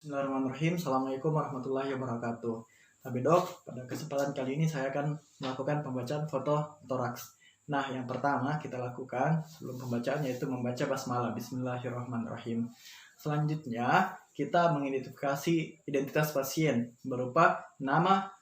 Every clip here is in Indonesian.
Bismillahirrahmanirrahim. Assalamualaikum warahmatullahi wabarakatuh. Tapi dok, pada kesempatan kali ini saya akan melakukan pembacaan foto toraks. Nah, yang pertama kita lakukan sebelum pembacaan yaitu membaca basmalah. Bismillahirrahmanirrahim. Selanjutnya, kita mengidentifikasi identitas pasien berupa nama,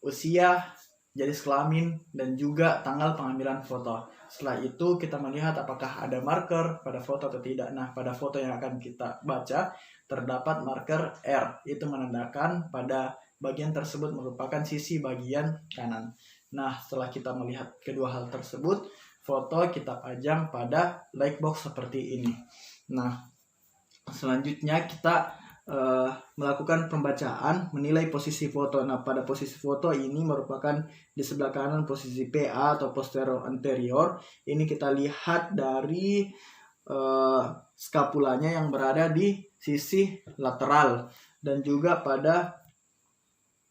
usia, jenis kelamin, dan juga tanggal pengambilan foto. Setelah itu kita melihat apakah ada marker pada foto atau tidak. Nah, pada foto yang akan kita baca terdapat marker R, itu menandakan pada bagian tersebut merupakan sisi bagian kanan. Nah, setelah kita melihat kedua hal tersebut, foto kita pajang pada lightbox seperti ini. Nah, selanjutnya kita melakukan pembacaan, menilai posisi foto. Nah, pada posisi foto ini merupakan di sebelah kanan posisi PA atau posterior anterior. Ini kita lihat dari skapulanya yang berada di sisi lateral, dan juga pada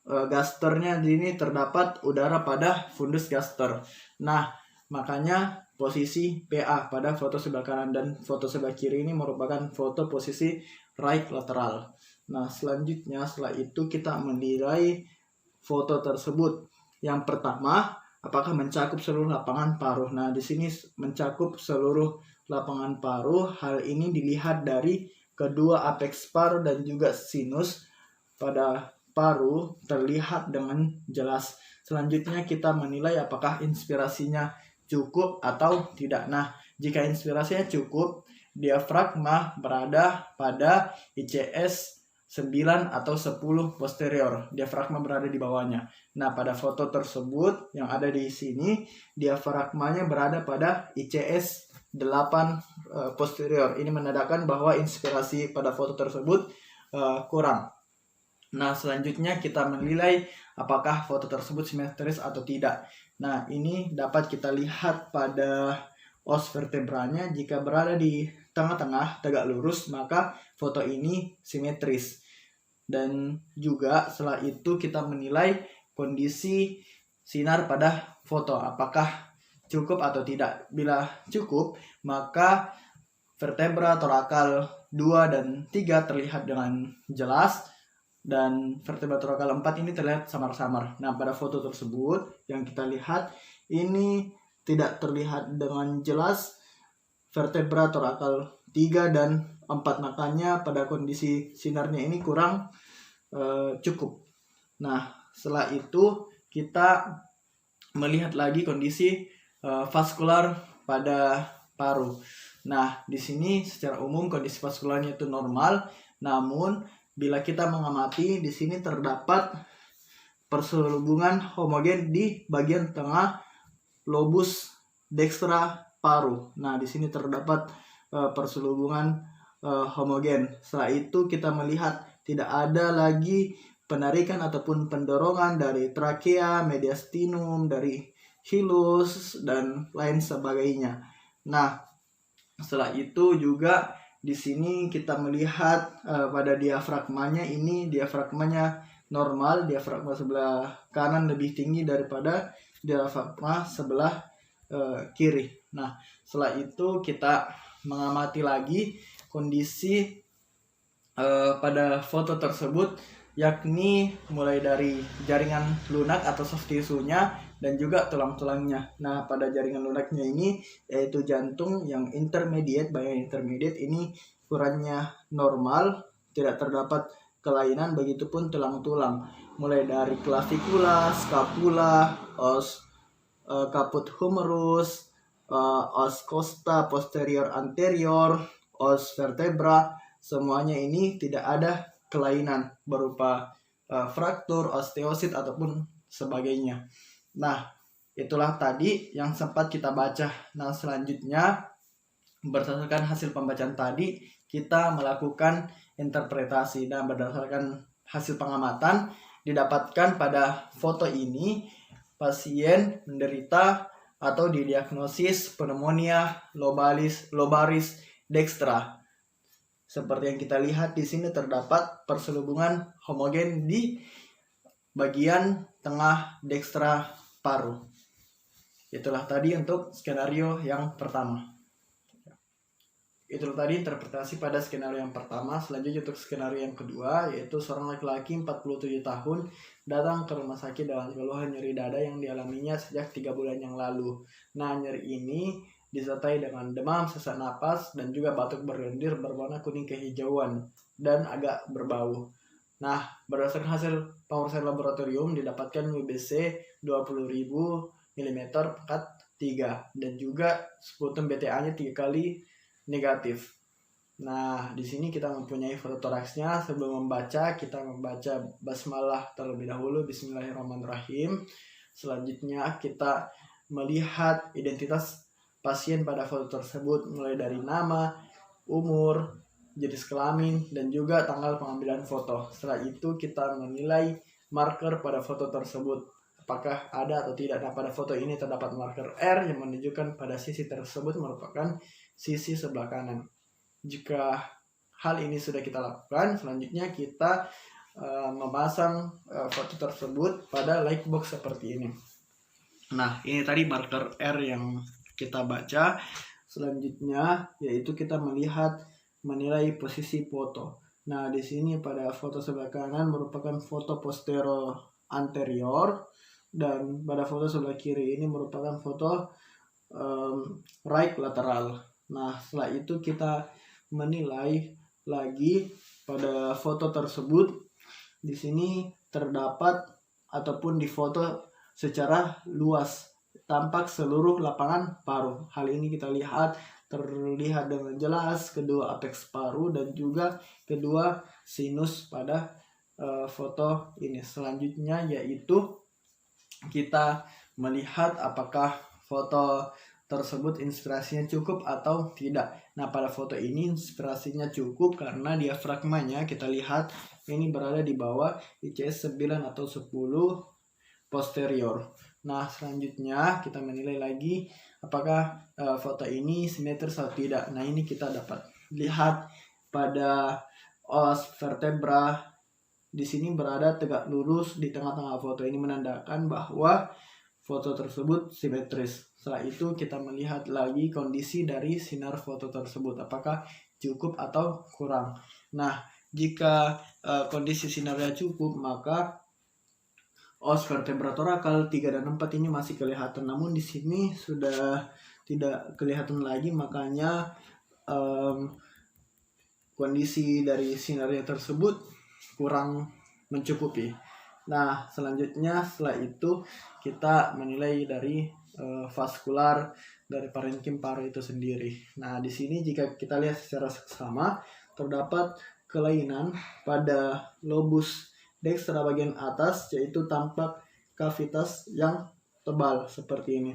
gasternya di ini terdapat udara pada fundus gaster. Nah, makanya posisi PA pada foto sebelah kanan dan foto sebelah kiri ini merupakan foto posisi right lateral. Nah, selanjutnya setelah itu kita menilai foto tersebut. Yang pertama, apakah mencakup seluruh lapangan paruh. Nah, di sini mencakup seluruh lapangan paruh. Hal ini dilihat dari kedua apex paruh dan juga sinus pada paruh terlihat dengan jelas. Selanjutnya kita menilai apakah inspirasinya cukup atau tidak. Nah, jika inspirasinya cukup, diafragma berada pada ICS 9 atau 10 posterior. Diafragma berada di bawahnya. Nah, pada foto tersebut yang ada di sini, diafragmanya berada pada ICS 8 posterior. Ini menandakan bahwa inspirasi pada foto tersebut kurang. Nah, selanjutnya kita menilai apakah foto tersebut simetris atau tidak. Nah, ini dapat kita lihat pada os vertebranya. Jika berada di tengah-tengah tegak lurus, maka foto ini simetris. Dan juga setelah itu kita menilai kondisi sinar pada foto, apakah cukup atau tidak. Bila cukup, maka vertebra torakal 2 dan 3 terlihat dengan jelas, dan vertebra torakal 4 ini terlihat samar-samar. Nah, pada foto tersebut yang kita lihat ini tidak terlihat dengan jelas vertebra torakal 3 dan 4, makanya pada kondisi sinarnya ini kurang cukup. Nah, setelah itu kita melihat lagi kondisi vaskular pada paru. Nah, di sini secara umum kondisi vaskularnya itu normal, namun bila kita mengamati di sini terdapat perselubungan homogen di bagian tengah lobus dextra paru. Nah, di sini terdapat perselubungan homogen. Setelah itu kita melihat tidak ada lagi penarikan ataupun pendorongan dari trakea, mediastinum, dari hilus, dan lain sebagainya. Nah, setelah itu juga di sini kita melihat pada diafragmanya, ini diafragmanya normal. Diafragma sebelah kanan lebih tinggi daripada diafragma sebelah kiri. Nah, setelah itu kita mengamati lagi kondisi pada foto tersebut, yakni mulai dari jaringan lunak atau soft tissue-nya dan juga tulang-tulangnya. Nah, pada jaringan lunaknya ini yaitu jantung yang intermediate, bagian intermediate ini ukurannya normal, tidak terdapat kelainan, begitupun tulang-tulang mulai dari clavikula, scapula, os caput humerus, os costa posterior anterior, os vertebra, semuanya ini tidak ada kelainan berupa fraktur, osteosit ataupun sebagainya. Nah, itulah tadi yang sempat kita baca. Nah, selanjutnya berdasarkan hasil pembacaan tadi kita melakukan interpretasi, dan berdasarkan hasil pengamatan didapatkan pada foto ini pasien menderita atau didiagnosis pneumonia lobaris dextra. Seperti yang kita lihat di sini terdapat perselubungan homogen di bagian tengah dextra paru. Itulah tadi untuk skenario yang pertama. Itu tadi interpretasi pada skenario yang pertama. Selanjutnya untuk skenario yang kedua, yaitu seorang laki-laki 47 tahun datang ke rumah sakit dengan keluhan nyeri dada yang dialaminya sejak 3 bulan yang lalu. Nah, nyeri ini disertai dengan demam, sesak napas, dan juga batuk berlendir berwarna kuning kehijauan dan agak berbau. Nah, berdasarkan hasil pemeriksaan laboratorium didapatkan WBC 20.000 mm pekat 3 dan juga sputum BTA-nya 3 kali negatif. Nah, di sini kita mempunyai fototoraksnya. Sebelum membaca, kita membaca basmalah terlebih dahulu. Bismillahirrahmanirrahim. Selanjutnya kita melihat identitas pasien pada foto tersebut, mulai dari nama, umur, jenis kelamin, dan juga tanggal pengambilan foto. Setelah itu kita menilai marker pada foto tersebut, apakah ada atau tidak. Nah, pada foto ini terdapat marker R yang menunjukkan pada sisi tersebut merupakan sisi sebelah kanan. Jika hal ini sudah kita lakukan, selanjutnya kita memasang foto tersebut pada lightbox seperti ini. Nah, ini tadi marker R yang kita baca. Selanjutnya yaitu kita menilai posisi foto. Nah, di sini pada foto sebelah kanan merupakan foto posterior anterior, dan pada foto sebelah kiri ini merupakan foto right lateral. Nah, setelah itu kita menilai lagi pada foto tersebut. Di sini terdapat ataupun di foto secara luas tampak seluruh lapangan paru. Hal ini kita terlihat dengan jelas kedua apeks paru dan juga kedua sinus pada foto ini. Selanjutnya yaitu kita melihat apakah foto tersebut inspirasinya cukup atau tidak. Nah, pada foto ini inspirasinya cukup karena diafragmanya kita lihat ini berada di bawah ICS 9 atau 10 posterior. Nah, selanjutnya kita menilai lagi apakah foto ini simetris atau tidak. Nah, ini kita dapat lihat pada os vertebra di sini berada tegak lurus di tengah-tengah foto. Ini menandakan bahwa foto tersebut simetris. Setelah itu kita melihat lagi kondisi dari sinar foto tersebut, apakah cukup atau kurang. Nah, jika kondisi sinarnya cukup, maka os vertebra torakal 3 dan 4 ini masih kelihatan. Namun di sini sudah tidak kelihatan lagi, makanya kondisi dari sinarnya tersebut kurang mencukupi. Nah, selanjutnya setelah itu kita menilai dari vaskular dari parenkim paru itu sendiri. Nah, di sini jika kita lihat secara seksama terdapat kelainan pada lobus dextra bagian atas, yaitu tampak kavitas yang tebal seperti ini.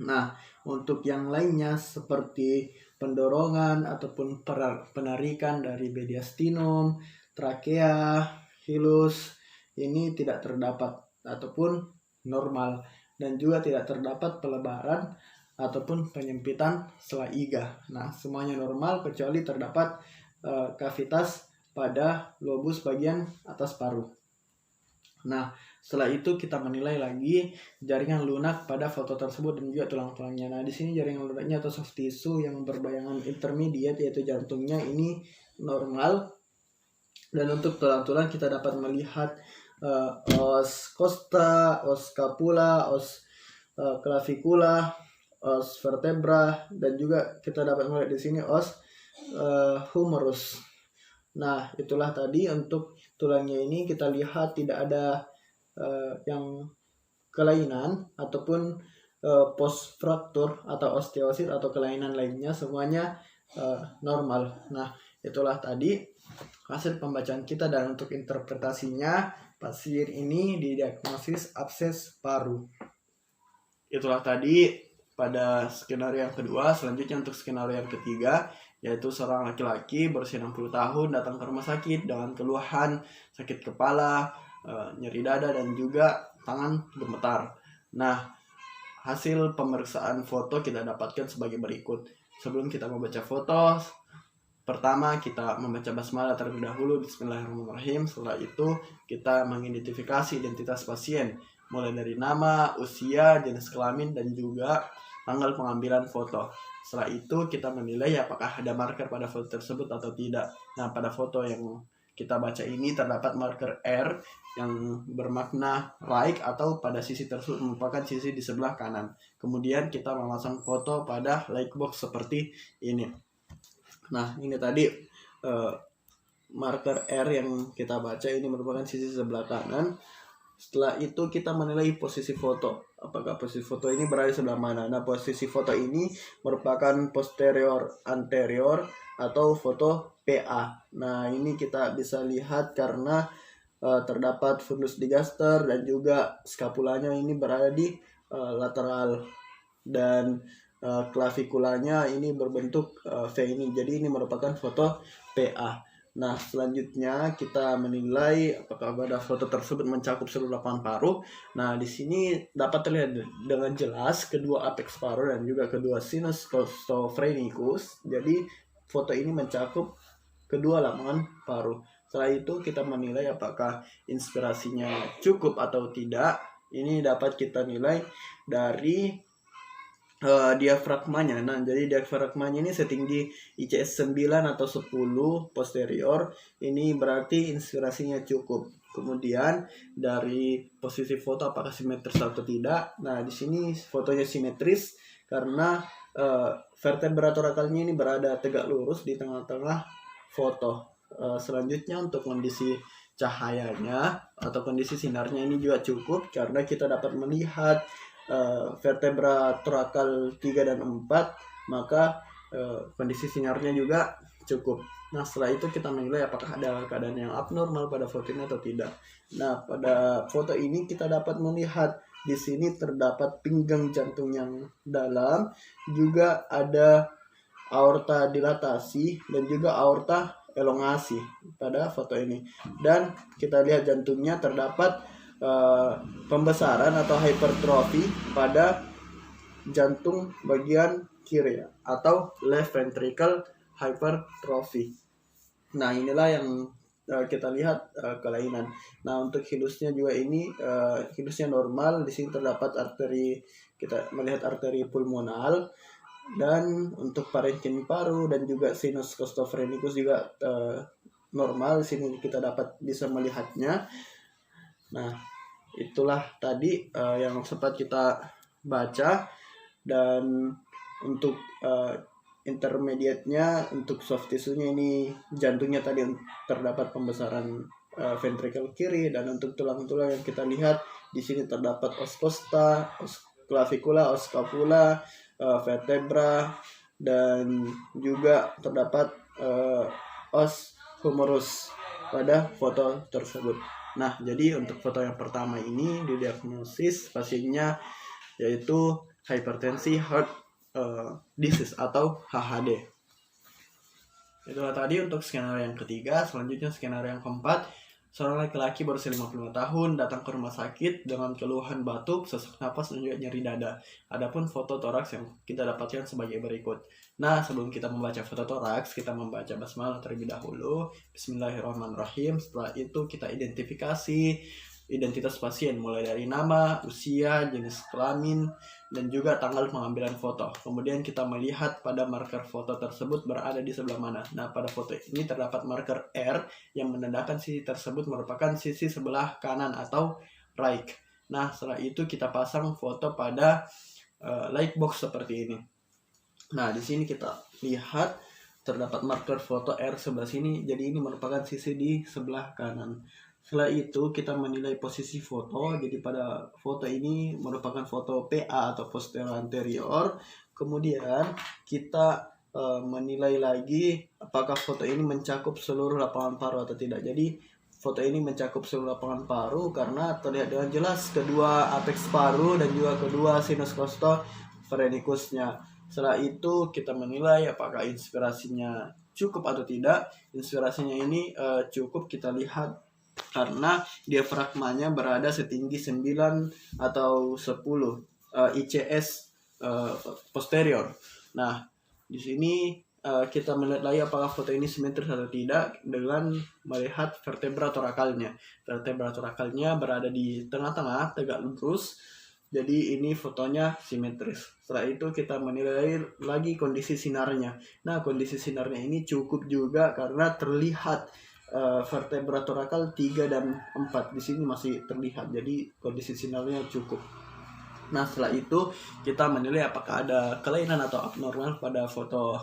Nah, untuk yang lainnya seperti pendorongan ataupun penarikan dari mediastinum, trakea, hilus ini tidak terdapat ataupun normal, dan juga tidak terdapat pelebaran ataupun penyempitan sela iga. Nah, semuanya normal kecuali terdapat kavitas pada lobus bagian atas paru. Nah, setelah itu kita menilai lagi jaringan lunak pada foto tersebut dan juga tulang-tulangnya. Nah, di sini jaringan lunaknya atau soft tissue yang berbayangan intermediate yaitu jantungnya ini normal. Dan untuk tulang-tulang kita dapat melihat os costa, os scapula, os clavicula, os vertebra, dan juga kita dapat melihat di sini os humerus. Nah, itulah tadi untuk tulangnya ini kita lihat tidak ada yang kelainan ataupun post fracture atau osteosit atau kelainan lainnya, semuanya normal. Nah, itulah tadi hasil pembacaan kita, dan untuk interpretasinya pasien ini didiagnosis abses paru. Itulah tadi pada skenario yang kedua. Selanjutnya untuk skenario yang ketiga, yaitu seorang laki-laki berusia 60 tahun datang ke rumah sakit dengan keluhan sakit kepala, nyeri dada, dan juga tangan gemetar. Nah, hasil pemeriksaan foto kita dapatkan sebagai berikut. Sebelum kita membaca foto, pertama kita membaca basmalah terlebih dahulu, bismillahirrahmanirrahim. Setelah itu kita mengidentifikasi identitas pasien, mulai dari nama, usia, jenis kelamin, dan juga tanggal pengambilan foto. Setelah itu kita menilai apakah ada marker pada foto tersebut atau tidak. Nah, pada foto yang kita baca ini terdapat marker R yang bermakna like atau pada sisi tersebut merupakan sisi di sebelah kanan. Kemudian kita memasang foto pada like box seperti ini. Nah, ini tadi marker R yang kita baca ini merupakan sisi sebelah kanan. Setelah itu kita menilai posisi foto. Apakah posisi foto ini berada di sebelah mana? Nah, posisi foto ini merupakan posterior anterior atau foto PA. Nah, ini kita bisa lihat karena terdapat fundus digaster dan juga scapulanya ini berada di lateral, dan klavikulanya ini berbentuk V ini. Jadi ini merupakan foto PA. Nah, selanjutnya kita menilai apakah pada foto tersebut mencakup seluruh lapangan paruh. Nah, di sini dapat terlihat dengan jelas kedua apex paruh dan juga kedua sinus costophrenicus. Jadi foto ini mencakup kedua lapangan paruh. Setelah itu kita menilai apakah inspirasinya cukup atau tidak. Ini dapat kita nilai dari diafragmanya. Nah, jadi diafragmanya ini setinggi ICS 9 atau 10 posterior. Ini berarti inspirasinya cukup. Kemudian dari posisi foto apakah simetris atau tidak. Nah, di sini fotonya simetris karena vertebra torakalnya ini berada tegak lurus di tengah-tengah foto. Selanjutnya untuk kondisi cahayanya atau kondisi sinarnya ini juga cukup karena kita dapat melihat vertebra torakal 3 dan 4, maka kondisi sinarnya juga cukup. Nah, setelah itu kita menilai apakah ada keadaan yang abnormal pada foto ini atau tidak. Nah, pada foto ini kita dapat melihat di sini terdapat pinggang jantung yang dalam, juga ada aorta dilatasi dan juga aorta elongasi pada foto ini. Dan kita lihat jantungnya terdapat pembesaran atau hypertrophy pada jantung bagian kiri atau left ventricle hypertrophy. Nah, inilah yang kita lihat kelainan. Nah, untuk hidusnya juga ini hidusnya normal. Di sini terdapat arteri, kita melihat arteri pulmonal, dan untuk parenkim paru dan juga sinus costophrenicus juga normal. Di sini kita dapat bisa melihatnya. Nah, itulah tadi yang sempat kita baca. Dan untuk intermediate-nya, untuk soft tissue-nya ini jantungnya tadi terdapat pembesaran ventricle kiri, dan untuk tulang-tulang yang kita lihat di sini terdapat os costa, os clavicula, os scapula, vertebra, dan juga terdapat os humerus pada foto tersebut. Nah, jadi untuk foto yang pertama ini didiagnosis pasiennya yaitu hypertensi heart disease atau HHD. Itulah tadi untuk skenario yang ketiga. Selanjutnya skenario yang keempat. Seorang laki-laki berusia 55 tahun datang ke rumah sakit dengan keluhan batuk, sesak napas, dan juga nyeri dada. Adapun foto toraks yang kita dapatkan sebagai berikut. Nah, sebelum kita membaca foto toraks, kita membaca basmalah terlebih dahulu. Bismillahirrahmanirrahim. Setelah itu kita identifikasi identitas pasien mulai dari nama, usia, jenis kelamin, dan juga tanggal pengambilan foto. Kemudian kita melihat pada marker foto tersebut berada di sebelah mana. Nah, pada foto ini terdapat marker R yang menandakan sisi tersebut merupakan sisi sebelah kanan atau right. Nah, setelah itu kita pasang foto pada light box seperti ini. Nah, di sini kita lihat terdapat marker foto R sebelah sini. Jadi ini merupakan sisi di sebelah kanan. Setelah itu kita menilai posisi foto. Jadi pada foto ini merupakan foto PA atau posterior anterior. Kemudian kita menilai lagi apakah foto ini mencakup seluruh lapangan paru atau tidak. Jadi foto ini mencakup seluruh lapangan paru karena terlihat dengan jelas kedua apex paru dan juga kedua sinus costophrenicusnya. Setelah itu kita menilai apakah inspirasinya cukup atau tidak. Inspirasinya ini cukup, kita lihat karena diafragmanya berada setinggi 9 atau 10 ICS posterior. Nah, di sini kita melihat lagi apakah foto ini simetris atau tidak dengan melihat vertebra torakalnya. Vertebra torakalnya berada di tengah-tengah, tegak lurus, Jadi ini fotonya simetris. Setelah itu kita menilai lagi kondisi sinarnya. Nah, kondisi sinarnya ini cukup juga karena terlihat vertebra torakal 3 dan 4 di sini masih terlihat. Jadi kondisi sinarnya cukup. Nah, setelah itu kita menilai apakah ada kelainan atau abnormal pada foto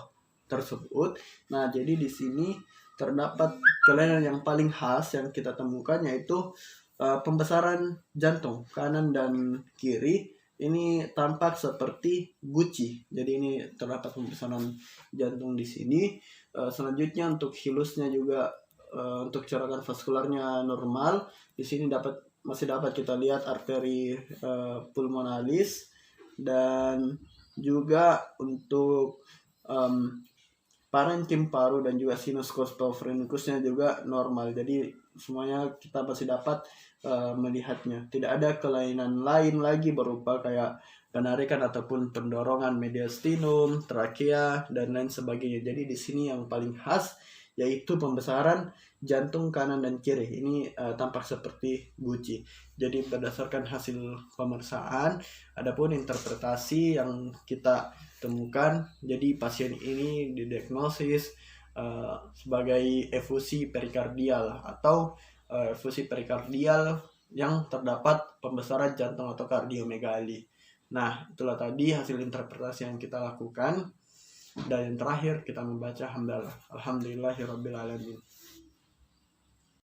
tersebut. Nah, jadi di sini terdapat kelainan yang paling khas yang kita temukan, yaitu pembesaran jantung kanan dan kiri ini tampak seperti guci. Jadi ini terdapat pembesaran jantung di sini. Selanjutnya untuk hilusnya juga, untuk corakan vaskularnya normal. Di sini masih dapat kita lihat arteri pulmonalis, dan juga untuk parenkim paru dan juga sinus costophrenicusnya juga normal. Jadi semuanya kita masih dapat melihatnya. Tidak ada kelainan lain lagi berupa kayak penarikan ataupun pendorongan mediastinum, trakea dan lain sebagainya. Jadi di sini yang paling khas yaitu pembesaran jantung kanan dan kiri. Ini tampak seperti guci. Jadi berdasarkan hasil pemeriksaan, adapun interpretasi yang kita temukan, jadi pasien ini didiagnosis sebagai efusi perikardial atau efusi perikardial yang terdapat pembesaran jantung atau kardiomegali. Nah, itulah tadi hasil interpretasi yang kita lakukan. Dan yang terakhir kita membaca hamdalah. Alhamdulillahirabbil alamin.